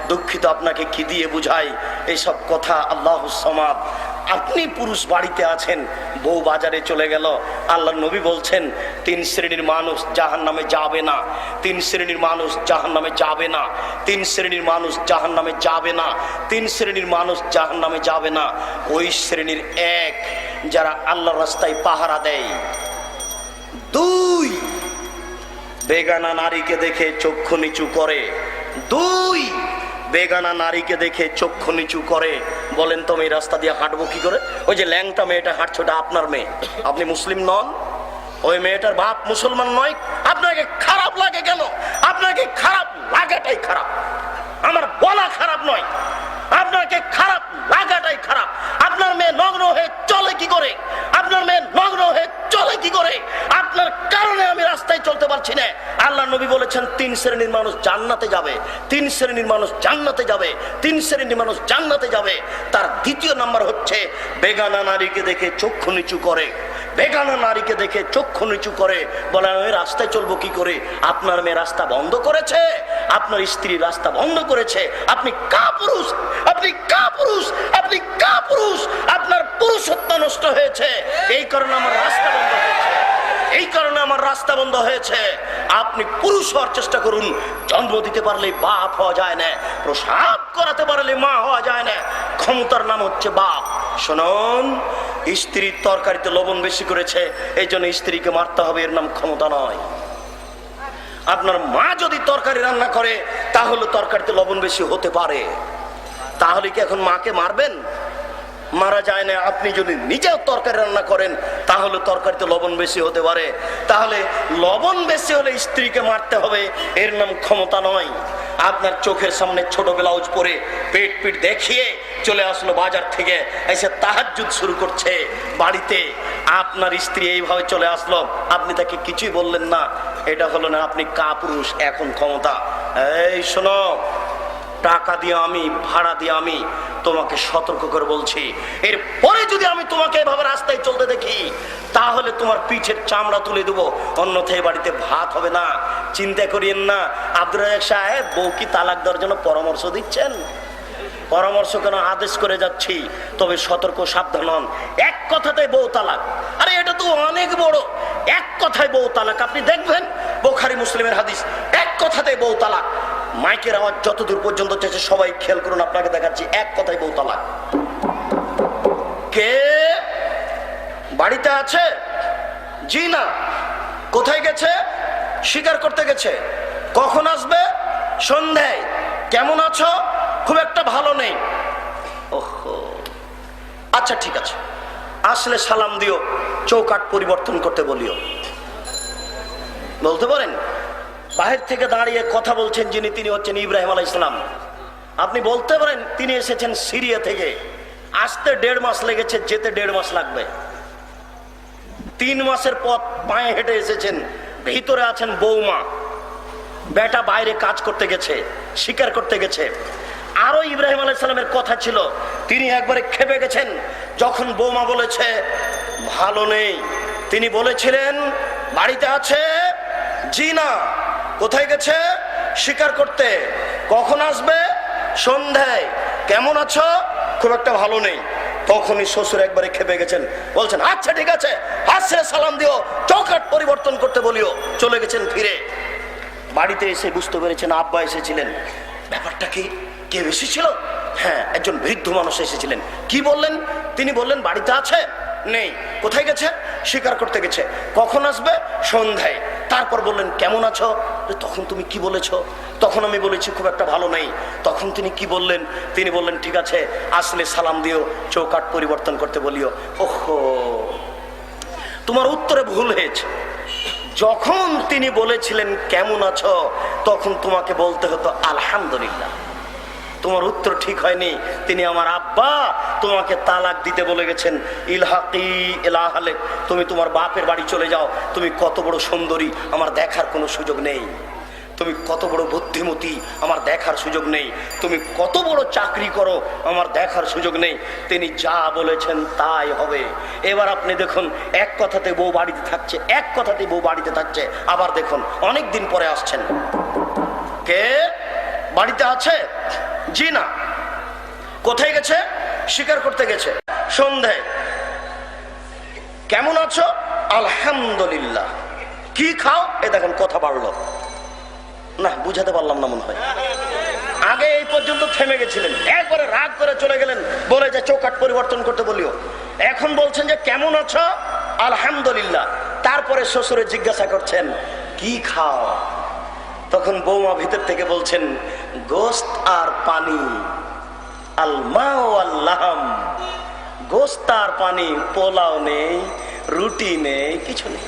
দুঃখিত, আপনাকে কি দিয়ে বুঝাই এইসব কথা। আল্লাহুস সামাদ। আপনি পুরুষ বাড়িতে আছেন, বউ বাজারে চলে গেল। আল্লাহর নবী বলছেন 3 শ্রেণীর মানুষ জাহান্নামে যাবে না, 3 শ্রেণীর মানুষ জাহান্নামে যাবে না, 3 শ্রেণীর মানুষ জাহান্নামে যাবে না, 3 শ্রেণীর মানুষ জাহান্নামে যাবে না। ওই শ্রেণীর 1 যারা আল্লাহর রাস্তায় পাহারা দেয়, 2 বেগানা নারীকে দেখে চক্ষু নিচু করে, 2 বেগানা নারীকে দেখে চক্ষু নিচু করে। বলেন তো এই রাস্তা দিয়ে হাঁটবো কি করে? ওই যে ল্যাংটা মেয়েটা হাঁটছে ওটা আপনার মেয়ে, আপনি মুসলিম নন, ওই মেয়েটার বাপ মুসলমান নয়। আপনাকে খারাপ লাগে কেন? আপনাকে খারাপ লাগাটাই খারাপ, আমার বলা খারাপ নয়, আপনাকে খারাপ লাগাটাই খারাপ। আপনার মেয়ে নগ্ন হয়ে চলে কি করে? আপনার মেয়ে নগ্ন হয়ে চলে কি করে? আপনার কারণে আমি রাস্তায় চলতে পারছি না। আল্লাহ নবী বলেছেন 3 শ্রেণীর মানুষ জান্নাতে যাবে, 3 শ্রেণীর মানুষ জান্নাতে যাবে, 3 শ্রেণীর মানুষ জান্নাতে যাবে। তার দ্বিতীয় নাম্বার হচ্ছে বেগানা নারীকে দেখে চক্ষু নিচু করে, বেগানা নারীকে দেখে চক্ষু নিচু করে। বলেন ওই রাস্তায় চলবো কি করে? আপনার মেয়ে রাস্তা বন্ধ করেছে, আপনার স্ত্রী রাস্তা বন্ধ করেছে। আপনি কাপুরুষ, আপনি কাপুরুষ, আপনি কাপুরুষ। আপনার পুরুষত্ব নষ্ট হয়েছে, এই কারণে আমার রাস্তা বন্ধ হয়েছে, এই কারণে আমার রাস্তা বন্ধ হয়েছে। আপনি পুরুষ হওয়ার চেষ্টা করুন। জন্ম দিতে পারলে বাপ হওয়া যায় না, প্রসাব করাতে পারলে মা হওয়া যায় না। ক্ষমতার নাম হচ্ছে বাপ। শুনুন, স্ত্রীর তরকারিতে লবণ বেশি করেছে এই জন্য স্ত্রীকে মারতে হবে, এর নাম ক্ষমতা নয়। আপনার মা যদি তরকারি রান্না করে তাহলে তরকারিতে লবণ বেশি হতে পারে, তাহলে কি এখন মাকে মারবেন? মারা যায় না। আপনি যদি নিজেও তরকারি রান্না করেন তাহলে তরকারিতে লবণ বেশি হতে পারে, তাহলে লবণ বেশি হলে স্ত্রীকে মারতে হবে, এর নাম ক্ষমতা নয়। আপনার চোখের সামনে ছোট ব্লাউজ পরে পেট পিট দেখিয়ে চলে আসলো বাজার থেকে, এসে তাহাজ্জুদ শুরু করছে বাড়িতে। আপনার স্ত্রী এইভাবে চলে আসলো, আপনি তাকে কিছুই বললেন না, এটা হলো না আপনি কাপুরুষ, এখন ক্ষমতা। এই শোনো, টাকা দিয়ে আমি, ভাড়া দিয়ে আমি তোমাকে সতর্ক করে বলছি, এরপরে যদি আমি তোমাকে এভাবে রাস্তায় চলতে দেখি তাহলে তোমার পিঠের চামড়া তুলে দেবো, অন্যথায় বাড়িতে ভাত হবে না। চিন্তা করিয়েন না। আব্দুর রাজ্জাক সাহেব, বউ কি তালাক দেওয়ার জন্য পরামর্শ দিচ্ছেন? পরামর্শ কেন, আদেশ করে যাচ্ছি, তবে সতর্ক সাবধান হন। এক কথাতেই বউ তালাক, আরে এটা তো অনেক বড়। এক কথায় বউ তালাক, আপনি দেখবেন বুখারী মুসলিমের হাদিস, এক কথাতেই বউ তালাক। মাইকের আওয়াজ যতদূর পর্যন্ত চেয়েছে সবাই খেয়াল করুন, আপনাকে দেখাচ্ছি, এক কথায় বউ তালাক। কে বাড়িতে আছে? জি না। কোথায় গেছে? শিকার করতে গেছে। কখন আসবে? সন্ধ্যায়। কেমন আছো? খুব একটা ভালো নেই। ওহো, আচ্ছা ঠিক আছে, আসলে সালাম দিও, চৌকাঠ পরিবর্তন করতে বলিও। বলতে পারেন? বাহির থেকে দাঁড়িয়ে কথা বলছেন যিনি, তিনি হচ্ছেন ইব্রাহিম আলাইহিস সালাম। আপনি বলতে পারেন তিনি এসেছেন সিরিয়া থেকে, আসতে 1.5 মাস লেগেছে, যেতে 1.5 মাস লাগবে। 3 মাসের পথ পায়ে হেঁটে এসেছেন। ভিতরে আছেন বৌমা, বেটা বাইরে কাজ করতে গেছে, শিকার করতে গেছে। আরো ইব্রাহিম আলাইহিস সালামের কথা ছিল, তিনি একবারে খেপে গেছেন যখন বৌমা বলেছে ভালো নেই। তিনি বলেছিলেন বাড়িতে আছে? জি না। কোথায় গেছে? শিকার করতে। কখন আসবে? সন্ধ্যায়। কেমন আছো? খুব একটা ভালো নেই। তখনই শ্বশুর একবারে খেপে গেছেন, বলছেন আচ্ছা ঠিক আছে, আসলে সালাম দিও, চৌকাঠ পরিবর্তন করতে বলিও। চলে গেছেন ফিরে। বাড়িতে এসে বুঝতে পেরেছেন আব্বা এসেছিলেন। ব্যাপারটা কি? কেউ এসেছিল? হ্যাঁ, একজন বৃদ্ধ মানুষ এসেছিলেন। কি বললেন? তিনি বললেন বাড়িতে আছে? নেই। কোথায় গেছে? শিকার করতে গেছে। কখন আসবে? সন্ধ্যায়। তারপর বললেন কেমন আছো? তখন তুমি কি বলেছো? তখন আমি বলেছি খুব একটা ভালো নেই। তখন তিনি কি বললেন? তিনি বললেন ঠিক আছে, আসলে সালাম দিও, চৌকাঠ পরিবর্তন করতে বলিও। ওহো, তোমার উত্তরে ভুল হয়েছে। যখন তিনি বলেছিলেন কেমন আছো, তখন তোমাকে বলতে হতো আলহামদুলিল্লাহ। তোমার উত্তর ঠিক হয়নি। তিনি আমার আব্বা তোমাকে তালাক দিতে বলে গেছেন, ইলহাকি ইলা আহলিক, তুমি তোমার বাপের বাড়ি চলে যাও। তুমি কত বড় সুন্দরী, আমার দেখার কোনো সুযোগ নেই। তুমি কত বড় বুদ্ধিমতী, আমার দেখার সুযোগ নেই। তুমি কত বড় চাকরি করো, আমার দেখার সুযোগ নেই। তিনি যা বলেছেন তাই হবে। এবার আপনি দেখুন, এক কথাতে বউ বাড়িতে থাকছে, এক কথাতে বউ বাড়িতে থাকছে। আবার দেখুন অনেক দিন পরে আসছেন। কে বাড়িতে আছে? জি না। কোথায় গেছে? শিকার করতে গেছে। সন্ধ্যায়, কেমন আছো? আলহামদুলিল্লাহ। কি খাও? এ দেখেন কথা বাড়লো না, বুঝাতে পারলাম না মনে হয়। আগে এই পর্যন্ত থেমে গেছিলেন, একবারে রাগ করে চলে গেলেন, বলে যে চৌকাট পরিবর্তন করতে বলিও। এখন বলছেন যে কেমন আছো? আলহামদুলিল্লাহ। তারপরে শ্বশুরে জিজ্ঞাসা করছেন কি খাও? তখন বৌমা ভিতর থেকে বলছেন গোস্ত আর পানি। আল মা ওয়াল লাহম, গোস্ত আর পানি, পোলাও নেই, রুটি নেই, কিছু নেই।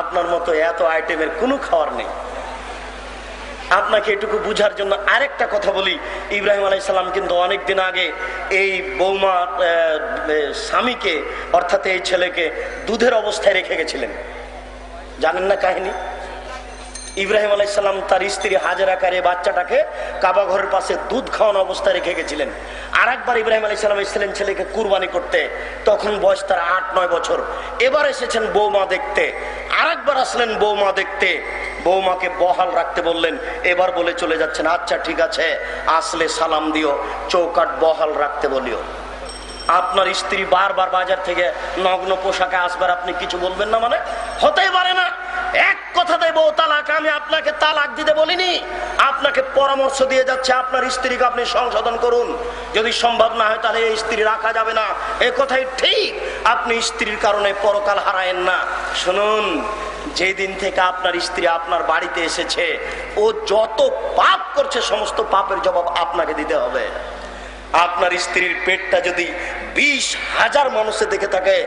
আপনার মতো এত আইটেমের কোনো খাবার নেই। আপনাকে এটুকু বুঝার জন্য আরেকটা কথা বলি। ইব্রাহিম আলাইহিস সালাম কিন্তু অনেকদিন আগে এই বৌমা স্বামীকে, অর্থাৎ এই ছেলেকে দুধের অবস্থায় রেখে গেছিলেন। জানেন না কাহিনী? ইব্রাহিম আলাইহিস সালাম তার স্ত্রী হাজেরাকে বাচ্চাটাকে কাবা ঘরের পাশে দুধ খাওয়ানো অবস্থায় রেখে গেছিলেন। আর একবার ইব্রাহিম আলাইহিস সালাম এসেছিলেন ছেলেকে কুরবানি করতে, তখন বয়স তার 8-9 বছর। এবার এসেছেন বৌমা দেখতে, আর একবার আসলেন বৌমা দেখতে, বৌমাকে বহাল রাখতে বললেন। এবার বলে চলে যাচ্ছেন আচ্ছা ঠিক আছে, আসলে সালাম দিও, চৌকাট বহাল রাখতে বলিও। আপনার স্ত্রী বারবার বাজার থেকে নগ্ন পোশাকে আসবার আপনি কিছু বলবেন না? মানে হতেই পারে না। এক কথাতে বউ তালাক। আমি আপনাকে তালাক দিতে বলিনি, আপনাকে পরামর্শ দিয়ে যাচ্ছে আপনার স্ত্রীকে আপনি সংশোধন করুন। যদি সম্ভব না হয় তাহলে এই স্ত্রী রাখা যাবে না, এ কথাই ঠিক। আপনি স্ত্রীর কারণে পরকাল হারায়েন না। শুনুন, যেদিন থেকে আপনার স্ত্রী আপনার বাড়িতে এসেছে, ও যত পাপ করছে সমস্ত পাপের জবাব আপনাকে দিতে হবে। আপনার স্ত্রীর পেটটা যদি 20,000 মানুষে দেখে থাকে,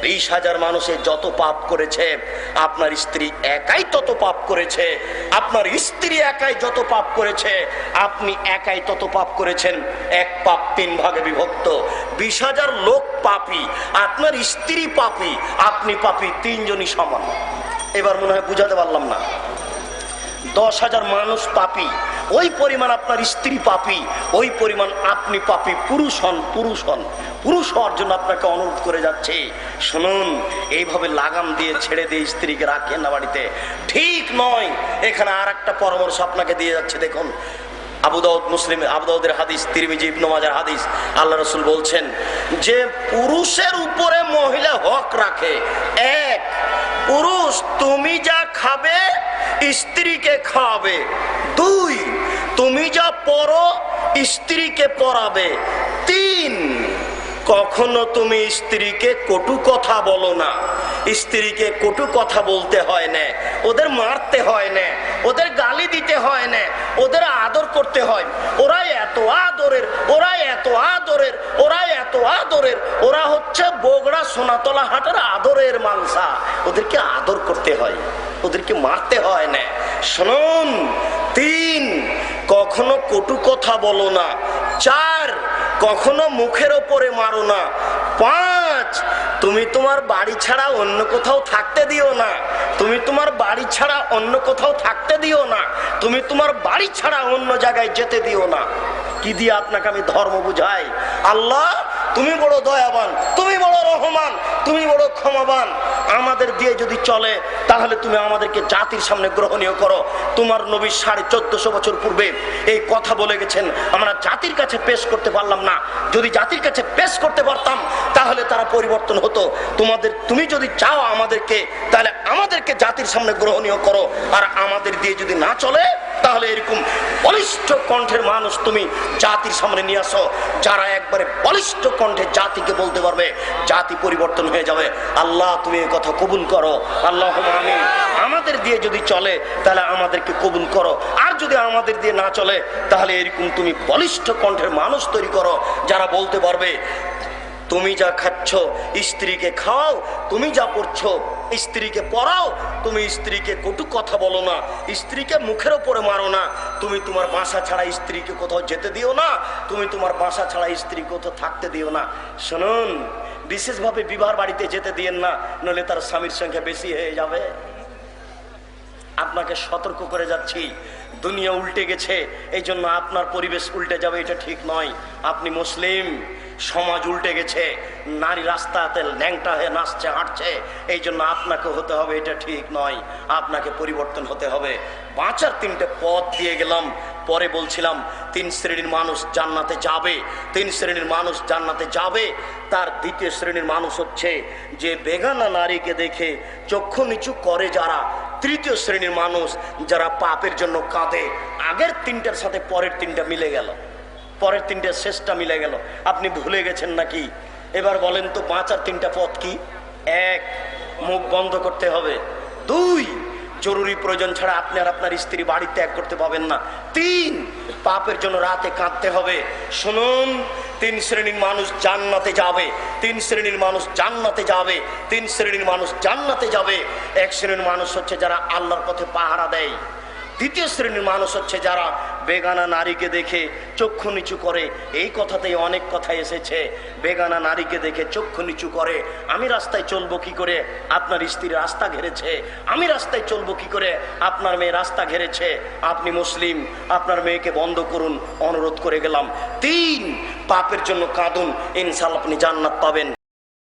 20,000 মানুষে যত পাপ করেছে, আপনার স্ত্রী একাই তত পাপ করেছে। আপনার স্ত্রী একাই যত পাপ করেছে, আপনি একাই তত পাপ করেছেন। এক পাপ 3 ভাগে বিভক্ত। 20,000 লোক পাপী, আপনার স্ত্রী পাপী, আপনি পাপী, 3 জনই সমান। এবার মনে হয় বুঝাতে পারলাম না। 10,000 মানুষ পাপী, ওই পরিমাণ আপনার স্ত্রী পাপী, ওই পরিমাণ আপনি পাপী। পুরুষ হন, পুরুষ হন। পুরুষ হওয়ার জন্য আপনাকে অনুরোধ করে যাচ্ছে। শুনুন, এইভাবে লাগাম দিয়ে ছেড়ে দিয়ে স্ত্রীকে রাখেন না বাড়িতে, ঠিক নয়। এখানে আর একটা পরামর্শ আপনাকে দিয়ে যাচ্ছে। দেখুন, আবু দাউদ, মুসলিম, আবু দাউদের হাদিস, তিরমিজি, ইবনে মাজার হাদিস। আল্লাহ রাসূল বলছেন যে পুরুষের উপরে মহিলা হক রাখে। 1, পুরুষ তুমি যা খাবে স্ত্রীকে খাওয়াবে। 2, তুমি যা পরো স্ত্রীকে পরাবে। 3, কখনো তুমি স্ত্রীকে কটু কথা বলো না। স্ত্রীকে কটু কথা বলতে হয় না, ওদের মারতে হয় না, ওদের গালি দিতে হয় না, ওদের আদর করতে হয়। ওরা এত আদরের, ওরা এত আদরের, ওরা এত আদরের, ওরা হচ্ছে বগড়া সোনাতলা হাটের আদরের মাংসা। ওদেরকে আদর করতে হয়, ওদেরকে মারতে হয় না। শুনুন, 3, কখনো কটু কথা বলো না। 4, কখনো মুখের ওপরে মারো না। 5, তুমি তোমার বাড়ি ছাড়া অন্য কোথাও থাকতে দিও না। তুমি তোমার বাড়ি ছাড়া অন্য কোথাও থাকতে দিও না। তুমি তোমার বাড়ি ছাড়া অন্য জায়গায় যেতে দিও না। কি দিয়ে আপনাকে আমি ধর্ম বুঝাই? আল্লাহ তুমি বড় দয়াবান, তুমি বড় রহমান, তুমি বড় ক্ষমাবান। আমাদের দিয়ে যদি চলে তাহলে তুমি আমাদেরকে জাতির সামনে গ্রহণীয় করো। তোমার নবী 1450 বছর পূর্বে এই কথা বলে গেছেন, আমরা জাতির কাছে পেশ করতে পারলাম না। যদি জাতির কাছে পেশ করতে পারতাম তাহলে তারা পরিবর্তন হতো। তুমি যদি চাও আমাদেরকে, তাহলে আমাদেরকে জাতির সামনে গ্রহণীয় করো। আর আমাদের দিয়ে যদি না চলে তাহলে এরকম বলিষ্ঠ কণ্ঠের মানুষ তুমি জাতির সামনে নিয়ে আসো, যারা একবারে বলিষ্ঠ কণ্ঠে জাতিকে বলতে পারবে, জাতি পরিবর্তন হয়ে যাবে। আল্লাহ তুমি এই কথা কবুল করো, আল্লাহুম্মা আমিন। আমাদের দিয়ে যদি চলে তাহলে আমাদেরকে কবুল করো, আর যদি আমাদের দিয়ে না চলে তাহলে এরকম তুমি বলিষ্ঠ কণ্ঠের মানুষ তৈরি করো, যারা বলতে পারবে তুমি যা খাচ্ছ স্ত্রীকে খাও, তুমি যা পড়ছো স্ত্রীকে পড়াও, তুমি স্ত্রীকে কটু কথা বলো না, স্ত্রীকে মুখের ওপরে মারো না, তুমি তোমার বাসা ছাড়া স্ত্রীকে কোথাও যেতে দিও না, তুমি তোমার বাসা ছাড়া স্ত্রী কোথাও থাকতে দিও না। শুনুন, বিশেষভাবে বিবাহ বাড়িতে যেতে দিয়েন না, নইলে তার স্বামীর সংখ্যা বেশি হয়ে যাবে। আপনাকে সতর্ক করে যাচ্ছি, দুনিয়া উল্টে গেছে, এই জন্য আপনার পরিবেশ উল্টে যাবে, এটা ঠিক নয়। আপনি মুসলিম, সমাজ উল্টে গেছে, নারী রাস্তাতে ল্যাংটা হয়ে নাচছে হাঁটছে, এই জন্য আপনাকে হতে হবে, এটা ঠিক নয়। আপনাকে পরিবর্তন হতে হবে। বাঁচার 3টে পথ দিয়ে গেলাম, পরে বলছিলাম 3 শ্রেণীর মানুষ জান্নাতে যাবে, 3 শ্রেণীর মানুষ জান্নাতে যাবে। তার দ্বিতীয় শ্রেণীর মানুষ হচ্ছে যে বেগানা নারীকে দেখে চক্ষু নিচু করে যারা। তৃতীয় শ্রেণীর মানুষ যারা পাপের জন্য কাঁদে। আগের 3টার সাথে পরের 3টা মিলে গেল, পরের 3টার শেষটা মিলে গেল। আপনি ভুলে গেছেন নাকি? এবার বলেন তো বাঁচার 3টা পথ কি? 1, মুখ বন্ধ করতে হবে। 2, জরুরি প্রয়োজন ছাড়া আপনি আর আপনার স্ত্রী বাড়ি ত্যাগ করতে পাবেন না। 3, পাপের জন্য রাতে কাঁদতে হবে। শুনুন, 3 শ্রেণীর মানুষ জান্নাতে যাবে, 3 শ্রেণীর মানুষ জান্নাতে যাবে, 3 শ্রেণীর মানুষ জান্নাতে যাবে। 1 শ্রেণীর মানুষ হচ্ছে যারা আল্লাহর পথে পাহারা দেয়। দ্বিতীয় শ্রেণীর মানুষ হচ্ছে যারা বেগানা নারীকে দেখে চক্ষু নিচু করে। এই কথাতেই অনেক কথা এসেছে, বেগানা নারীকে দেখে চক্ষু নিচু করে। আমি রাস্তায় চলবো কি করে? আপনার স্ত্রী রাস্তা ঘেরেছে। আমি রাস্তায় চলবো কি করে? আপনার মেয়ে রাস্তা ঘেরেছে। আপনি মুসলিম, আপনার মেয়েকে বন্ধ করুন, অনুরোধ করে গেলাম। 3, পাপের জন্য কাঁদুন, ইনশাআল্লাহ আপনি জান্নাত পাবেন।